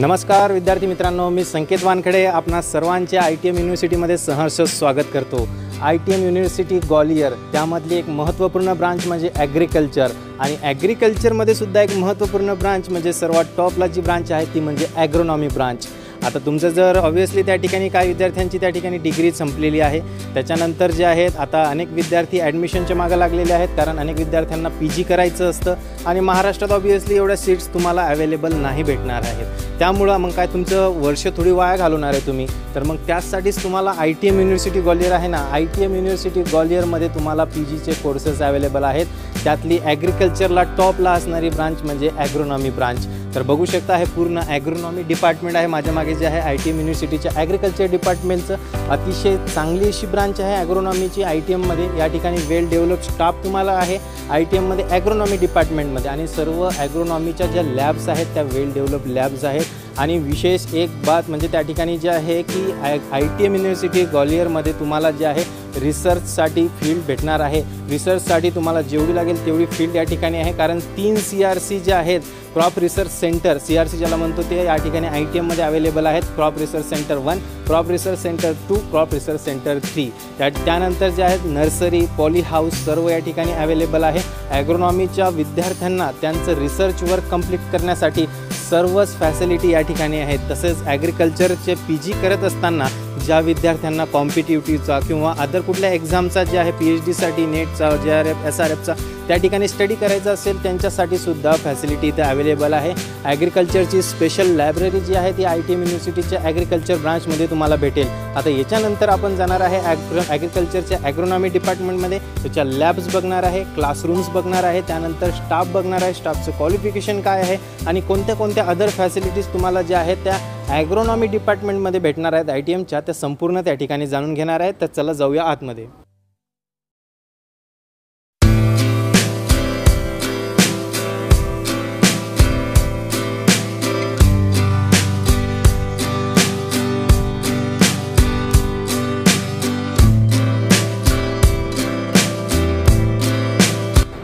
नमस्कार विद्यार्थी मित्रांनो, मी संकेत वानखडे आपणा सर्वांचे ITM युनिव्हर्सिटीमध्ये सहर्ष स्वागत करतो। ITM युनिव्हर्सिटी ग्वालियर त्यामधली एक महत्त्वपूर्ण ब्रांच म्हणजे ॲग्रिकल्चर आणि ॲग्रिकल्चरमध्ये सुद्धा एक महत्त्वपूर्ण ब्रांच म्हणजे सर्वात टॉपला जी ब्रांच आहे ती म्हणजे ॲग्रोनॉमी ब्रांच। आता तुमचं जर ऑब्वियसली त्या ठिकाणी काही विद्यार्थ्यांची त्या ठिकाणी डिग्री संपलेली आहे, त्याच्यानंतर जे आहेत आता अनेक विद्यार्थी ॲडमिशनच्या मागे लागलेले आहेत, कारण अनेक विद्यार्थ्यांना PG करायचं असतं आणि महाराष्ट्रात ऑब्वियसली एवढ्या सीट्स तुम्हाला अवेलेबल नाही भेटणार आहेत। त्यामुळे मग काय तुमचं वर्ष थोडी वाया घालवणार आहे तुम्ही, तर मग त्यासाठीच तुम्हाला ITM युनिव्हर्सिटी ग्वालियर आहे ना, ITM युनिव्हर्सिटी ग्वालियरमध्ये तुम्हाला PGचे कोर्सेस अवेलेबल आहेत। त्यातली ॲग्रिकल्चरला टॉपला असणारी ब्रांच म्हणजे ॲग्रोनॉमी ब्रांच। तर बघू शकता हे पूर्ण ॲग्रोनॉमी डिपार्टमेंट आहे माझ्या मागे जे आहे ITM युनिव्हर्सिटीच्या ॲग्रिकल्चर डिपार्टमेंटचं अतिशय चांगली अशी ब्रांच आहे ॲग्रोनॉमीची ITMमध्ये। या ठिकाणी वेल डेव्हलप स्टाफ तुम्हाला आहे ITMमध्ये ॲग्रोनॉमी डिपार्टमेंटमध्ये, आणि सर्व ॲग्रोनॉमीच्या ज्या लॅब्स आहेत त्या वेल डेव्हलप लॅब्स आहेत। आणि विशेष एक बात म्हणजे त्या ठिकाणी जे आहे की ITM युनिव्हर्सिटी ग्वालियरमध्ये तुम्हाला जे आहे रिसर्चसाठी फील्ड भेटणार आहे। रिसर्चसाठी तुम्हाला जेवढी लागेल तेवढी फील्ड या ठिकाणी आहे, कारण 3 CRC जे आहेत क्रॉप रिसर्च सेंटर CRC ज्याला म्हणतो ते या ठिकाणी ITMमध्ये अवेलेबल आहेत। Crop research centre 1, crop research centre 2, crop research centre 3। त्यानंतर जे आहेत नर्सरी, पॉली हाऊस सर्व या ठिकाणी अवेलेबल आहे। ॲग्रोनॉमीच्या विद्यार्थ्यांना त्यांचं रिसर्च वर्क कंप्लीट करण्यासाठी सर्वच फॅसिलिटी या ठिकाणी आहेत। तसेच ॲग्रिकल्चरचे PG करत असताना ज्या विद्यार्थ्यांना कॉम्पिटिटिव्हचा किंवा अदर कुठल्या एक्झामचा जे आहे PhDसाठी नेटचा, JRF, SRFचा त्या ठिकाणी स्टडी करायचा असेल त्यांच्यासाठी सुद्धा फॅसिलिटी इथे अवेलेबल आहे। ॲग्रिकल्चरची स्पेशल लायब्ररी जी आहे ती ITM युनिव्हर्सिटीच्या ॲग्रिकल्चर ब्रांचमध्ये तुम्हाला भेटेल। आता याच्यानंतर आपण जाणार आहे ॲग्रिकल्चरच्या ॲग्रोनॉमी डिपार्टमेंटमध्ये, त्याच्या लॅब्स बघणार आहे, क्लासरूम्स बघणार आहे, त्यानंतर स्टाफ बघणार आहे, स्टाफचं क्वालिफिकेशन काय आहे आणि कोणत्या अदर फॅसिलिटीज तुम्हाला ज्या आहेत त्या ॲग्रोनॉमी डिपार्टमेंटमध्ये भेटणार आहेत ITMच्या, त्या संपूर्ण त्या ठिकाणी जाणून घेणार आहेत। तर चला जाऊया आतमध्ये।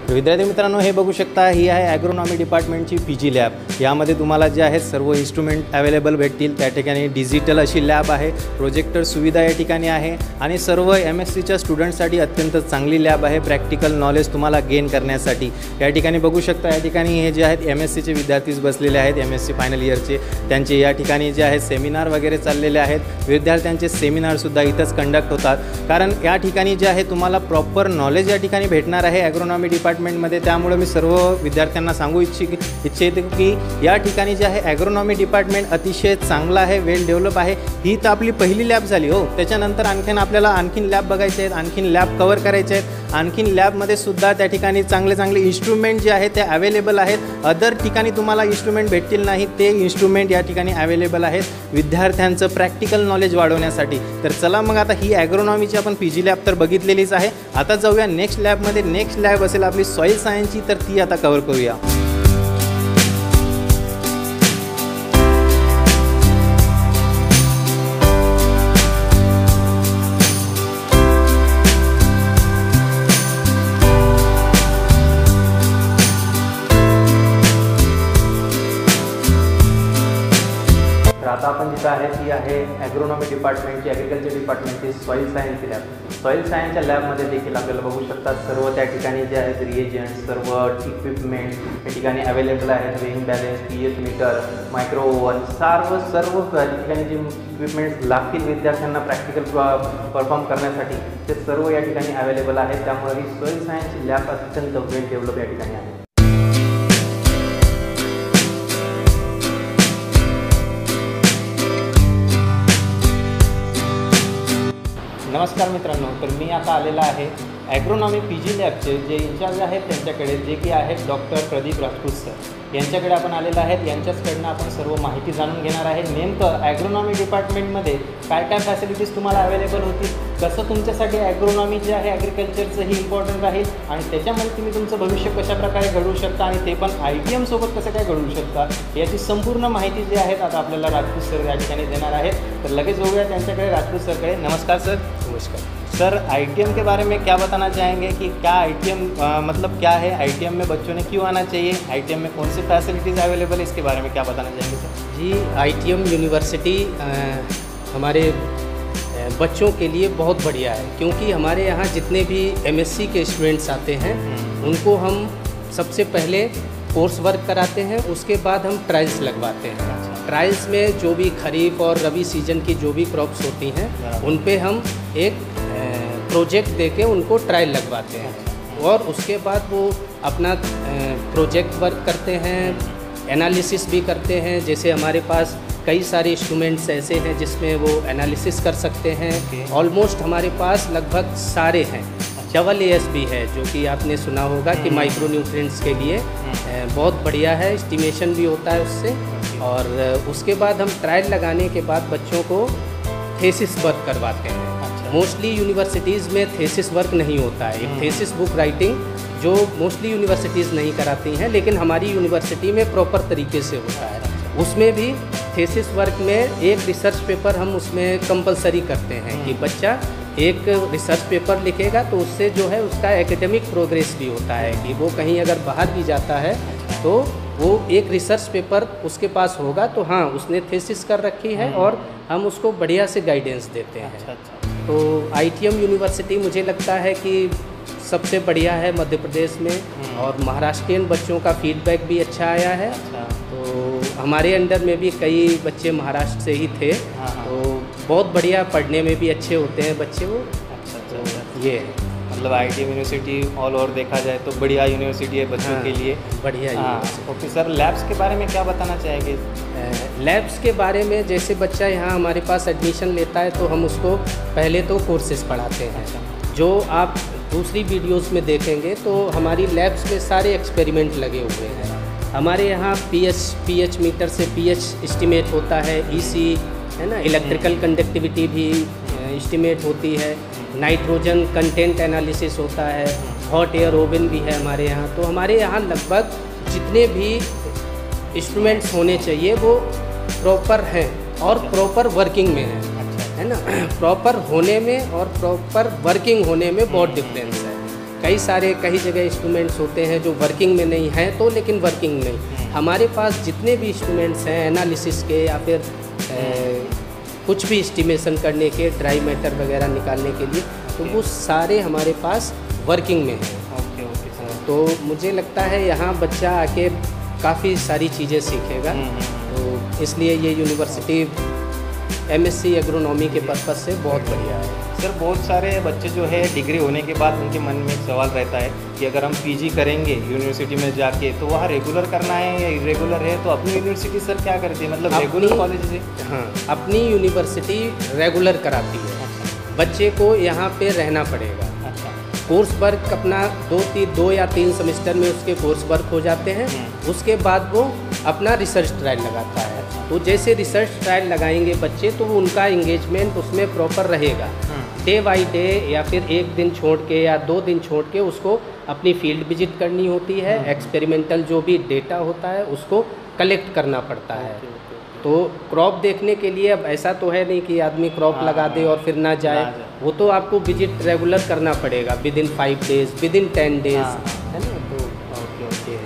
विद्यार्थी मित्रांनो, हे बघू शकता ही आहे ॲग्रोनॉमी डिपार्टमेंटची PG लॅब। यामध्ये तुम्हाला जे आहेत सर्व इन्स्ट्रुमेंट अवेलेबल भेटतील। त्या ठिकाणी डिजिटल अशी लॅब आहे, प्रोजेक्टर सुविधा या ठिकाणी आहे आणि सर्व MSCच्या स्टुडंटसाठी अत्यंत चांगली लॅब आहे प्रॅक्टिकल नॉलेज तुम्हाला गेन करण्यासाठी। या ठिकाणी बघू शकता या ठिकाणी हे जे आहेत MSCचे विद्यार्थीच बसलेले आहेत, MSC फायनल इयरचे, त्यांचे या ठिकाणी जे आहेत सेमिनार वगैरे चाललेले आहेत। विद्यार्थ्यांचे सेमिनारसुद्धा इथंच कंडक्ट होतात, कारण या ठिकाणी जे आहे तुम्हाला प्रॉपर नॉलेज या ठिकाणी भेटणार आहे ॲग्रोनॉमी डिपार्टमेंटमध्ये। त्यामुळे मी सर्व विद्यार्थ्यांना सांगू इच्छिते की या ठिकाणी जे आहे ॲग्रोनॉमी डिपार्टमेंट अतिशय चांगलं आहे, वेल डेव्हलप आहे। ही तर आपली पहिली लॅब झाली हो, त्याच्यानंतर आपल्याला आणखीन लॅब बघायचे आहेत, आणखीन लॅब कव्हर करायचे आहेत। आणखीन लॅबमध्ये सुद्धा त्या ठिकाणी चांगले इन्स्ट्रुमेंट जे आहेत ते अवेलेबल आहेत। अदर ठिकाणी तुम्हाला इन्स्ट्रुमेंट भेटतील नाही ते इन्स्ट्रुमेंट या ठिकाणी अवेलेबल आहेत विद्यार्थ्यांचं प्रॅक्टिकल नॉलेज वाढवण्यासाठी। तर चला मग आता ही ॲग्रोनॉमीची आपण PG लॅब तर बघितलेलीच आहे, आता जाऊया नेक्स्ट लॅबमध्ये। नेक्स्ट लॅब असेल आपली सॉईल सायन्सची, तर ती आता कव्हर करूया। आता आपण जिथं आहे ती आहे ॲग्रोनॉमी डिपार्टमेंटची, ॲग्रिकल्चर डिपार्टमेंटची सॉईल सायन्सची लॅब। सॉईल सायन्सच्या लॅबमध्ये देखील आपल्याला बघू शकतात सर्व त्या ठिकाणी जे आहेत रिएजंट्स, सर्व इक्विपमेंट या ठिकाणी अवेलेबल आहेत। Weighing balance, pH meter, micro oven, सर्व त्या ठिकाणी जे इक्विपमेंट्स लागतील विद्यार्थ्यांना प्रॅक्टिकल परफॉर्म करण्यासाठी ते सर्व या ठिकाणी अवेलेबल आहेत। त्यामुळे ही सॉईल सायन्सची लॅब अत्यंत वेल डेव्हलप या ठिकाणी आहे। नमस्कार मित्रांनो, तर मी आता आलेला आहे ॲग्रोनॉमी PG लॅबचे जे इंचार्ज आहेत त्यांच्याकडे, जे की आहेत डॉक्टर प्रदीप राजपूत सर। यांच्याकडे आपण आलेलं आहेत, यांच्याचकडनं आपण सर्व माहिती जाणून घेणार आहे। नेमकं ॲग्रोनॉमी डिपार्टमेंटमध्ये काय फॅसिलिटीज तुम्हाला अवेलेबल होतील, कसं तुमच्यासाठी ॲग्रोनॉमी जे आहे ॲग्रिकल्चरचं ही इम्पॉर्टंट राहील आणि त्याच्यामध्ये तुम्ही तुमचं भविष्य कशाप्रकारे घडवू शकता आणि ते पण ITM सोबत कसं काय घडवू शकता याची संपूर्ण माहिती जी आहे आता आपल्याला राजपूत सर या ठिकाणी देणार आहेत। तर लगेच जाऊया त्यांच्याकडे, राजपूत सरकडे। नमस्कार सर। नमस्कार। सर ITM के बारे में क्या बताना चाहेंगे कि क्या ITM मतलब क्या है, ITM में बच्चों ने क्यों आना चाहिए, ITM में कौन सी फैसिलिटीज़ अवेलेबल है, इसके बारे में क्या बताना चाहेंगे सर? जी, ITM यूनिवर्सिटी हमारे बच्चों के लिए बहुत बढ़िया है, क्योंकि हमारे यहाँ जितने भी MSc के स्टूडेंट्स आते हैं उनको हम सबसे पहले कोर्स वर्क कराते हैं, उसके बाद हम ट्रायल्स लगवाते हैं। ट्रायल्स में जो भी खरीफ और रबी सीजन की जो भी क्रॉप्स होती हैं उन पे हम एक प्रोजेक्ट देके उनको ट्रायल लगवाते हैं और उसके बाद वो अपना प्रोजेक्ट वर्क करते हैं, एनालिसिस भी करते हैं। जैसे हमारे पास कई सारे इंस्ट्रूमेंट्स ऐसे हैं जिसमें वो एनालिसिस कर सकते हैं। ऑलमोस्ट हमारे पास लगभग सारे हैं। AAS भी है जो कि आपने सुना होगा कि माइक्रो न्यूट्रिएंट्स के लिए बहुत बढ़िया है, एस्टिमेशन भी होता है उससे। और उसके बाद हम ट्रायल लगाने के बाद बच्चों को थेसिस वर्क करवाते हैं। मोस्टली यूनिवर्सिटीज़ में थेसिस वर्क नहीं होता है, एक थेसिस बुक राइटिंग जो मोस्टली यूनिवर्सिटीज़ नहीं कराती हैं, लेकिन हमारी यूनिवर्सिटी में प्रॉपर तरीके से होता है। उसमें भी थेसिस वर्क में एक रिसर्च पेपर हम उसमें कंपलसरी करते हैं कि बच्चा एक रिसर्च पेपर लिखेगा तो उससे जो है उसका एकेडमिक प्रोग्रेस भी होता है कि वो कहीं अगर बाहर भी जाता है तो वो एक रिसर्च पेपर उसके पास होगा तो हाँ उसने थेसिस कर रखी है और हम उसको बढ़िया से गाइडेंस देते हैं। तो ITM यूनिवर्सिटी मुझे लगता है कि सबसे बढ़िया है मध्य प्रदेश में और महाराष्ट्रियन बच्चों का फीडबैक भी अच्छा आया है। तो हमारे अंडर में भी कई बच्चे महाराष्ट्र से ही थे, तो बहुत बढ़िया, पढ़ने में भी अच्छे होते हैं बच्चे वो। तो ये मतलब ITM यूनिवर्सिटी ऑल ओवर देखा जाए तो बढ़िया यूनिवर्सिटी है बच्चों के लिए, बढ़िया। ओके सर, लैब्स के बारे में क्या बताना चाहेंगे? लैब्स के बारे में जैसे बच्चा यहाँ हमारे पास एडमिशन लेता है तो हम उसको पहले तो कोर्सेज पढ़ाते हैं। जो आप दूसरी वीडियोस में देखेंगे तो हमारी लैब्स में सारे एक्सपेरिमेंट लगे हुए हैं। हमारे यहाँ pH मीटर से pH एस्टिमेट होता है, EC है ना, इलेक्ट्रिकल कंडक्टिविटी भी एस्टिमेट होती है, नाइट्रोजन कंटेंट एनालिसिस होता है, हॉट एयर ओवन भी है हमारे यहाँ। तो हमारे यहाँ लगभग जितने भी इंस्ट्रूमेंट्स होने चाहिए वो प्रॉपर हैं और प्रॉपर वर्किंग में है ना। प्रॉपर होने में और प्रॉपर वर्किंग होने में बहुत डिफरेंस है। कई जगह इंस्ट्रूमेंट्स होते हैं जो वर्किंग में नहीं हैं तो लेकिन वर्किंग नहीं। हमारे पास जितने भी इंस्ट्रूमेंट्स हैं एनालिसिस के या फिर कुछ भी एस्टिमेशन करने के, ड्राई मैटर वगैरह निकालने के लिए, तो वो सारे हमारे पास वर्किंग में हैं। तो मुझे लगता है यहाँ बच्चा आके काफ़ी सारी चीज़ें सीखेगा। तो इसलिए ये यूनिवर्सिटी MSc एग्रोनॉमी के पर्पज़ से बहुत बढ़िया है। सर, बहुत सारे बच्चे जो है डिग्री होने के बाद उनके मन में एक सवाल रहता है कि अगर हम PG करेंगे यूनिवर्सिटी में जाके तो वहाँ रेगुलर करना है या इरेगुलर है, तो अपनी यूनिवर्सिटी सर क्या करती है, मतलब रेगुलर कॉलेज है? हाँ, अपनी यूनिवर्सिटी रेगुलर कराती है। बच्चे को यहाँ पे रहना पड़ेगा। कोर्स वर्क अपना 2 या 3 सेमेस्टर में उसके कोर्स वर्क हो जाते हैं। उसके बाद वो अपना रिसर्च ट्रायल लगाता है। तो जैसे रिसर्च ट्रायल लगाएंगे बच्चे तो वो उनका इंगेजमेंट उसमें प्रॉपर रहेगा। डे बाई डे या फिर 1 दिन छोड़ के या 2 दिन छोड़ के उसको अपनी फील्ड विजिट करनी होती है। एक्सपेरिमेंटल जो भी डेटा होता है उसको कलेक्ट करना पड़ता है। तो क्रॉप देखने के लिए अब ऐसा तो है नहीं कि आदमी क्रॉप लगा दे और फिर ना जाए, वो तो आपको विजिट रेगुलर करना पड़ेगा विदिन 5 डेज, विदिन 10 डेज, है ना। तो ओके,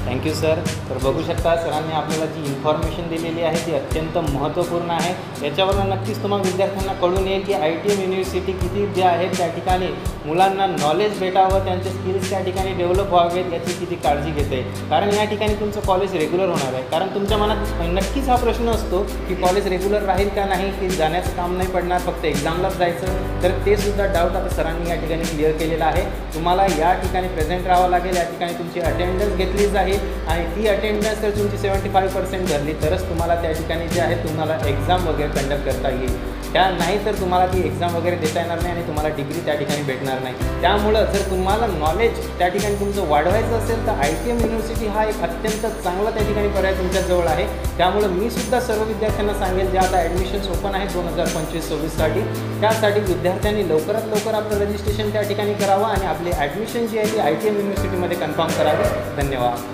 थँक्यू सर. तर बघू शकता सरांनी आपल्याला जी इन्फॉर्मेशन दिलेली आहे ती अत्यंत महत्त्वपूर्ण आहे. याच्यावरून नक्कीच तुम्हाला विद्यार्थ्यांना कळून येईल की ITM युनिव्हर्सिटी किती जे आहे त्या ठिकाणी मुलांना नॉलेज भेटावं, त्यांचे स्किल्स त्या ठिकाणी डेव्हलप व्हावेत याची किती काळजी घेते. कारण या ठिकाणी तुमचं कॉलेज रेग्युलर होणार आहे. कारण तुमच्या मनात नक्कीच हा प्रश्न असतो की कॉलेज रेग्युलर राहील का नाही, की जाण्याचं काम नाही पडणार, फक्त एक्झामलाच जायचं. तर ते सुद्धा डाऊट आता सरांनी या ठिकाणी क्लिअर केलेला आहे. तुम्हाला या ठिकाणी प्रेझेंट राहावं लागेल, या ठिकाणी तुमची अटेंडन्स घेतली जाईल आणि ती अटेंडन्स जर तुमची 75% भरली तरच तुम्हाला त्या ठिकाणी जे आहे तुम्हाला एक्झाम वगैरे कंडक्ट करता येईल. त्या नाही तर तुम्हाला ती एक्झाम वगैरे देता येणार नाही आणि तुम्हाला डिग्री त्या ठिकाणी भेटणार नाही. त्यामुळं जर तुम्हाला नॉलेज त्या ठिकाणी तुमचं वाढवायचं असेल तर ITM युनिव्हर्सिटी हा एक अत्यंत चांगला त्या ठिकाणी पर्याय तुमच्याजवळ आहे. त्यामुळं मी सुद्धा सर्व विद्यार्थ्यांना सांगेल जे आता ॲडमिशन्स ओपन आहेत 2025-26साठी, त्यासाठी विद्यार्थ्यांनी लवकरात लवकर आपलं रजिस्ट्रेशन त्या ठिकाणी करावं आणि आपली ॲडमिशन जी आहे ती ITM युनिव्हर्सिटीमध्ये कन्फर्म करावी. धन्यवाद.